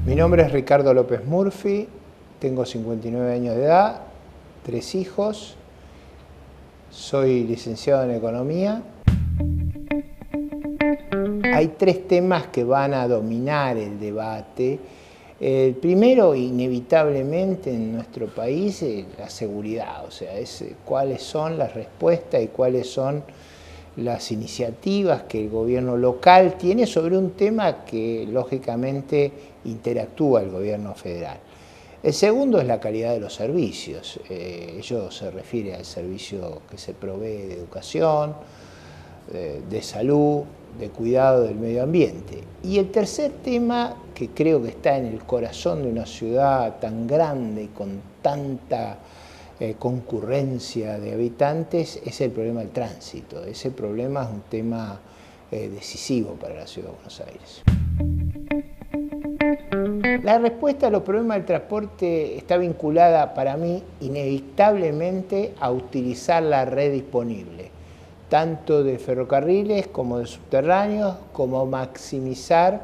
Mi nombre es Ricardo López Murphy, tengo 59 años de edad, 3 hijos, soy licenciado en Economía. Hay 3 temas que van a dominar el debate. El primero, inevitablemente en nuestro país, es la seguridad, o sea, cuáles son las respuestas y cuáles son las iniciativas que el gobierno local tiene sobre un tema que lógicamente interactúa el gobierno federal. El segundo es la calidad de los servicios. Ello se refiere al servicio que se provee de educación, de salud, de cuidado del medio ambiente. Y el tercer tema, que creo que está en el corazón de una ciudad tan grande y con tanta concurrencia de habitantes, es el problema del tránsito. Ese problema es un tema decisivo para la ciudad de Buenos Aires. La respuesta a los problemas del transporte está vinculada, para mí, inevitablemente a utilizar la red disponible, tanto de ferrocarriles como de subterráneos, como maximizar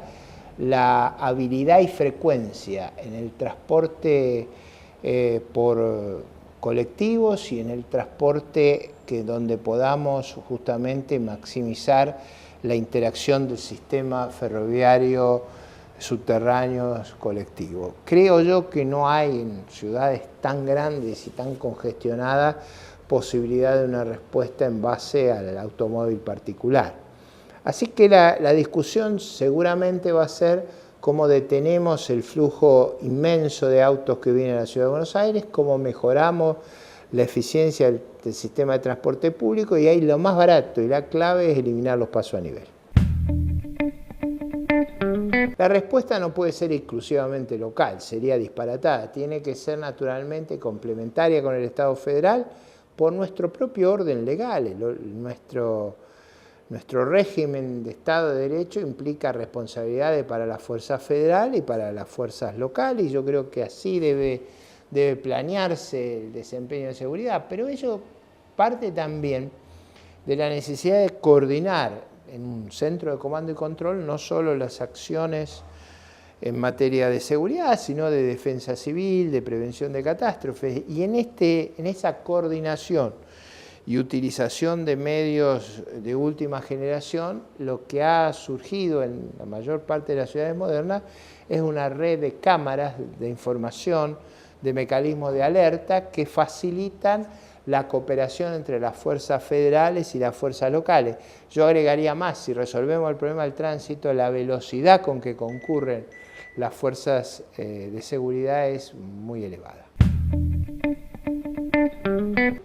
la habilidad y frecuencia en el transporte por colectivos y en el transporte donde podamos justamente maximizar la interacción del sistema ferroviario, subterráneos, colectivos. Creo yo que no hay en ciudades tan grandes y tan congestionadas posibilidad de una respuesta en base al automóvil particular. Así que la discusión seguramente va a ser cómo detenemos el flujo inmenso de autos que vienen a la Ciudad de Buenos Aires, cómo mejoramos la eficiencia del sistema de transporte público, y ahí lo más barato y la clave es eliminar los pasos a nivel. La respuesta no puede ser exclusivamente local, sería disparatada, tiene que ser naturalmente complementaria con el Estado federal por nuestro propio orden legal. Nuestro régimen de Estado de Derecho implica responsabilidades para las fuerzas federales y para las fuerzas locales, y yo creo que así debe planearse el desempeño de seguridad, pero ello parte también de la necesidad de coordinar en un centro de comando y control no solo las acciones en materia de seguridad, sino de defensa civil, de prevención de catástrofes, y en esa coordinación y utilización de medios de última generación, lo que ha surgido en la mayor parte de las ciudades modernas es una red de cámaras de información, de mecanismos de alerta que facilitan la cooperación entre las fuerzas federales y las fuerzas locales. Yo agregaría más, si resolvemos el problema del tránsito, la velocidad con que concurren las fuerzas de seguridad es muy elevada.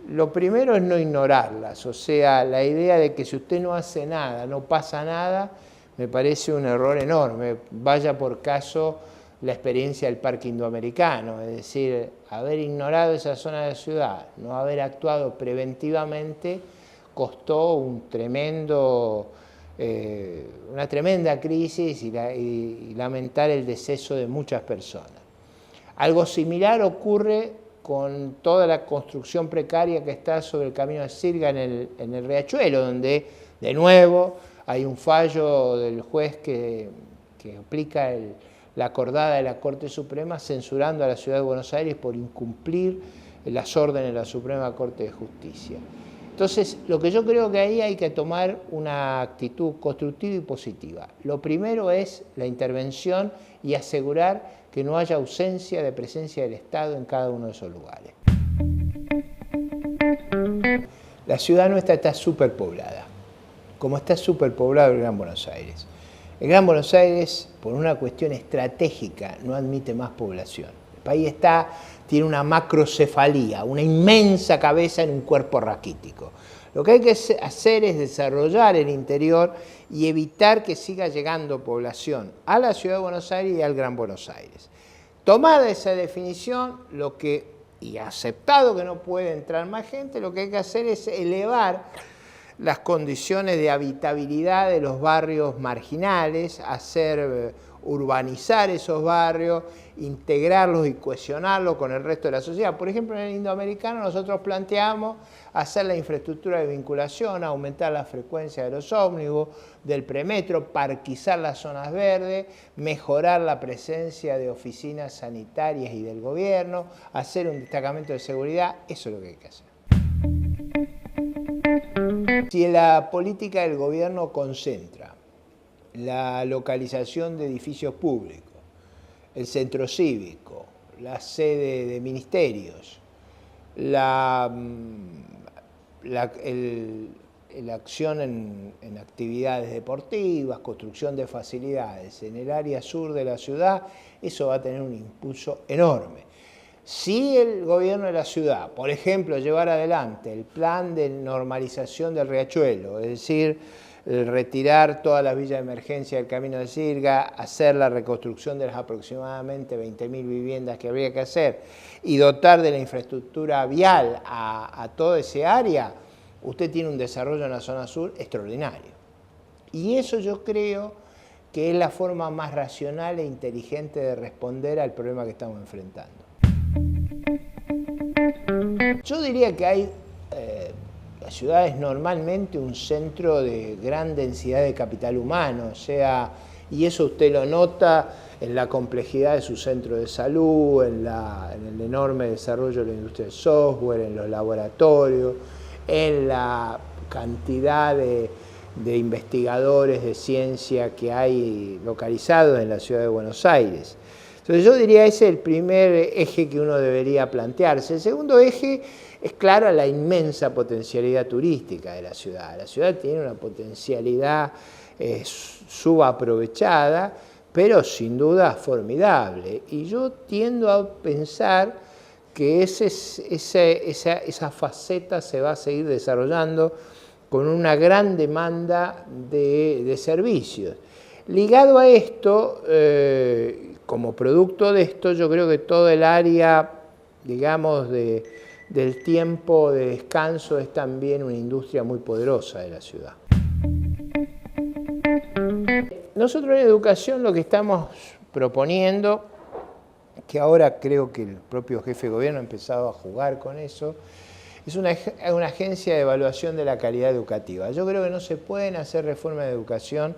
Lo primero es no ignorarlas, o sea, la idea de que si usted no hace nada, no pasa nada, me parece un error enorme. Vaya por caso la experiencia del Parque Indoamericano, es decir, haber ignorado esa zona de la ciudad, no haber actuado preventivamente, costó una tremenda crisis y lamentar el deceso de muchas personas. Algo similar ocurre con toda la construcción precaria que está sobre el camino de Sirga en el Riachuelo, donde de nuevo hay un fallo del juez que aplica la acordada de la Corte Suprema censurando a la Ciudad de Buenos Aires por incumplir las órdenes de la Suprema Corte de Justicia. Entonces, lo que yo creo que ahí hay que tomar una actitud constructiva y positiva. Lo primero es la intervención y asegurar que no haya ausencia de presencia del Estado en cada uno de esos lugares. La ciudad nuestra está superpoblada, como está superpoblado el Gran Buenos Aires. El Gran Buenos Aires, por una cuestión estratégica, no admite más población. El país tiene una macrocefalía, una inmensa cabeza en un cuerpo raquítico. Lo que hay que hacer es desarrollar el interior y evitar que siga llegando población a la Ciudad de Buenos Aires y al Gran Buenos Aires. Tomada esa definición, y aceptado que no puede entrar más gente, lo que hay que hacer es elevar las condiciones de habitabilidad de los barrios marginales, hacer urbanizar esos barrios, integrarlos y cohesionarlos con el resto de la sociedad. Por ejemplo, en el Indoamericano nosotros planteamos hacer la infraestructura de vinculación, aumentar la frecuencia de los ómnibus, del premetro, parquizar las zonas verdes, mejorar la presencia de oficinas sanitarias y del gobierno, hacer un destacamento de seguridad. Eso es lo que hay que hacer. Si la política del gobierno concentra la localización de edificios públicos, el centro cívico, la sede de ministerios, la acción en actividades deportivas, construcción de facilidades en el área sur de la ciudad, eso va a tener un impulso enorme. Si el gobierno de la ciudad, por ejemplo, llevar adelante el plan de normalización del riachuelo, es decir, retirar toda la villa de emergencia del Camino de Sirga, hacer la reconstrucción de las aproximadamente 20.000 viviendas que habría que hacer y dotar de la infraestructura vial a toda ese área, usted tiene un desarrollo en la zona sur extraordinario. Y eso yo creo que es la forma más racional e inteligente de responder al problema que estamos enfrentando. Yo diría que hay la ciudad es normalmente un centro de gran densidad de capital humano, y eso usted lo nota en la complejidad de su centro de salud, en el enorme desarrollo de la industria del software, en los laboratorios, en la cantidad de investigadores de ciencia que hay localizados en la ciudad de Buenos Aires. Entonces yo diría ese es el primer eje que uno debería plantearse. El segundo eje es, claro, la inmensa potencialidad turística de la ciudad. La ciudad tiene una potencialidad subaprovechada, pero sin duda formidable. Y yo tiendo a pensar que esa faceta se va a seguir desarrollando con una gran demanda de servicios. Ligado a esto, como producto de esto, yo creo que todo el área, digamos, del tiempo de descanso es también una industria muy poderosa de la ciudad. Nosotros en educación lo que estamos proponiendo, que ahora creo que el propio jefe de gobierno ha empezado a jugar con eso, es una agencia de evaluación de la calidad educativa. Yo creo que no se pueden hacer reformas de educación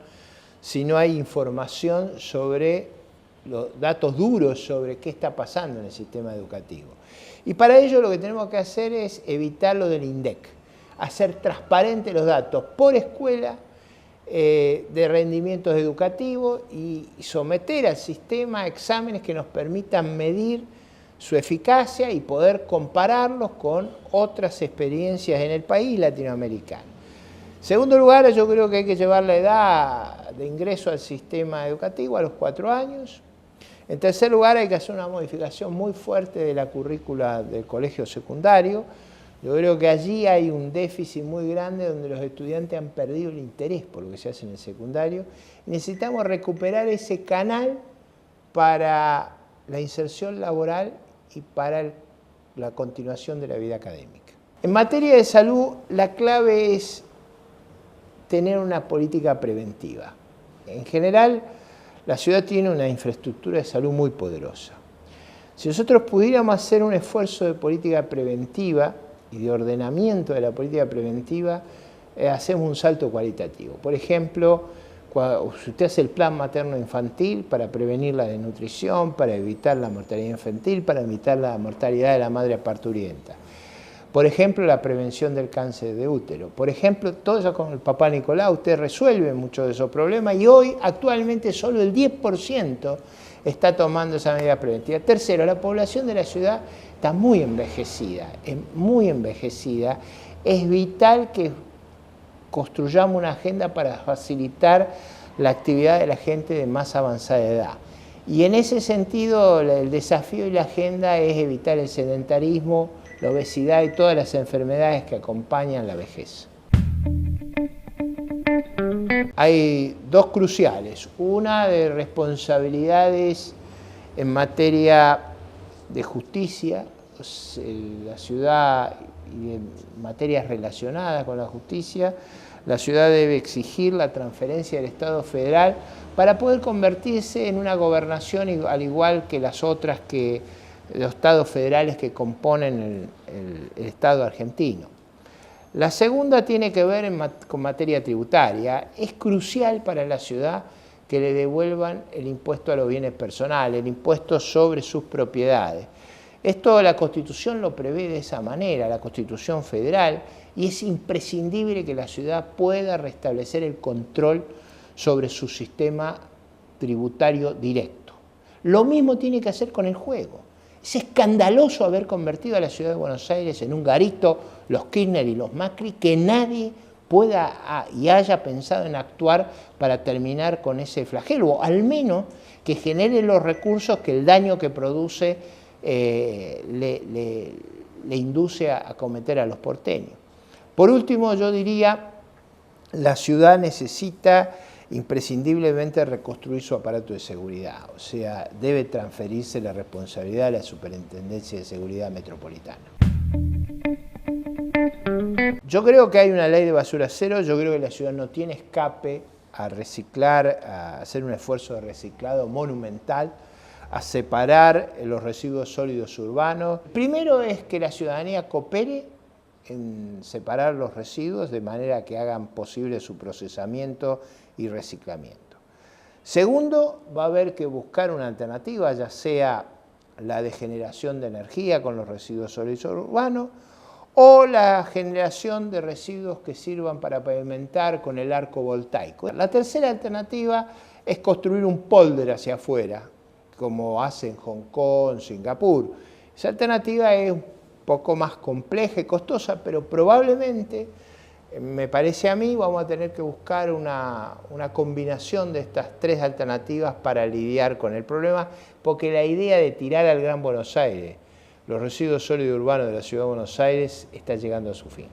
si no hay información sobre los datos duros sobre qué está pasando en el sistema educativo. Y para ello lo que tenemos que hacer es evitar lo del INDEC, hacer transparentes los datos por escuela de rendimientos educativos y someter al sistema exámenes que nos permitan medir su eficacia y poder compararlos con otras experiencias en el país latinoamericano. En segundo lugar, yo creo que hay que llevar la edad de ingreso al sistema educativo a los 4 años. En tercer lugar, hay que hacer una modificación muy fuerte de la currícula del colegio secundario. Yo creo que allí hay un déficit muy grande donde los estudiantes han perdido el interés por lo que se hace en el secundario. Necesitamos recuperar ese canal para la inserción laboral y para la continuación de la vida académica. En materia de salud, la clave es tener una política preventiva. En general, la ciudad tiene una infraestructura de salud muy poderosa. Si nosotros pudiéramos hacer un esfuerzo de política preventiva y de ordenamiento de la política preventiva, hacemos un salto cualitativo. Por ejemplo, si usted hace el plan materno-infantil para prevenir la desnutrición, para evitar la mortalidad infantil, para evitar la mortalidad de la madre parturienta. Por ejemplo, la prevención del cáncer de útero. Por ejemplo, todo eso con el Papá Nicolau, usted resuelve muchos de esos problemas y hoy, actualmente, solo el 10% está tomando esa medida preventiva. Tercero, la población de la ciudad está muy envejecida, Es vital que construyamos una agenda para facilitar la actividad de la gente de más avanzada edad. Y en ese sentido, el desafío y la agenda es evitar el sedentarismo, la obesidad y todas las enfermedades que acompañan la vejez. Hay dos cruciales, una de responsabilidades en materia de justicia, la ciudad y en materias relacionadas con la justicia, la ciudad debe exigir la transferencia del Estado federal para poder convertirse en una gobernación al igual que las otras los estados federales que componen el Estado argentino. La segunda tiene que ver con materia tributaria. Es crucial para la ciudad que le devuelvan el impuesto a los bienes personales, el impuesto sobre sus propiedades. Esto la Constitución lo prevé de esa manera, la Constitución Federal, y es imprescindible que la ciudad pueda restablecer el control sobre su sistema tributario directo. Lo mismo tiene que hacer con el juego. Es escandaloso haber convertido a la ciudad de Buenos Aires en un garito, los Kirchner y los Macri, que nadie pueda y haya pensado en actuar para terminar con ese flagelo, al menos que genere los recursos que el daño que produce le induce a cometer a los porteños. Por último, yo diría, la ciudad necesita imprescindiblemente reconstruir su aparato de seguridad, o sea, debe transferirse la responsabilidad de la Superintendencia de Seguridad Metropolitana. Yo creo que hay una ley de basura cero, yo creo que la ciudad no tiene escape a reciclar, a hacer un esfuerzo de reciclado monumental, a separar los residuos sólidos urbanos. Primero es que la ciudadanía coopere en separar los residuos de manera que hagan posible su procesamiento y reciclamiento. Segundo, va a haber que buscar una alternativa, ya sea la de generación de energía con los residuos sólidos urbanos o la generación de residuos que sirvan para pavimentar con el arco voltaico. La tercera alternativa es construir un polder hacia afuera, como hacen Hong Kong, Singapur. Esa alternativa es un poco más compleja y costosa, pero probablemente, me parece a mí, vamos a tener que buscar una combinación de estas tres alternativas para lidiar con el problema, porque la idea de tirar al Gran Buenos Aires los residuos sólidos urbanos de la Ciudad de Buenos Aires está llegando a su fin.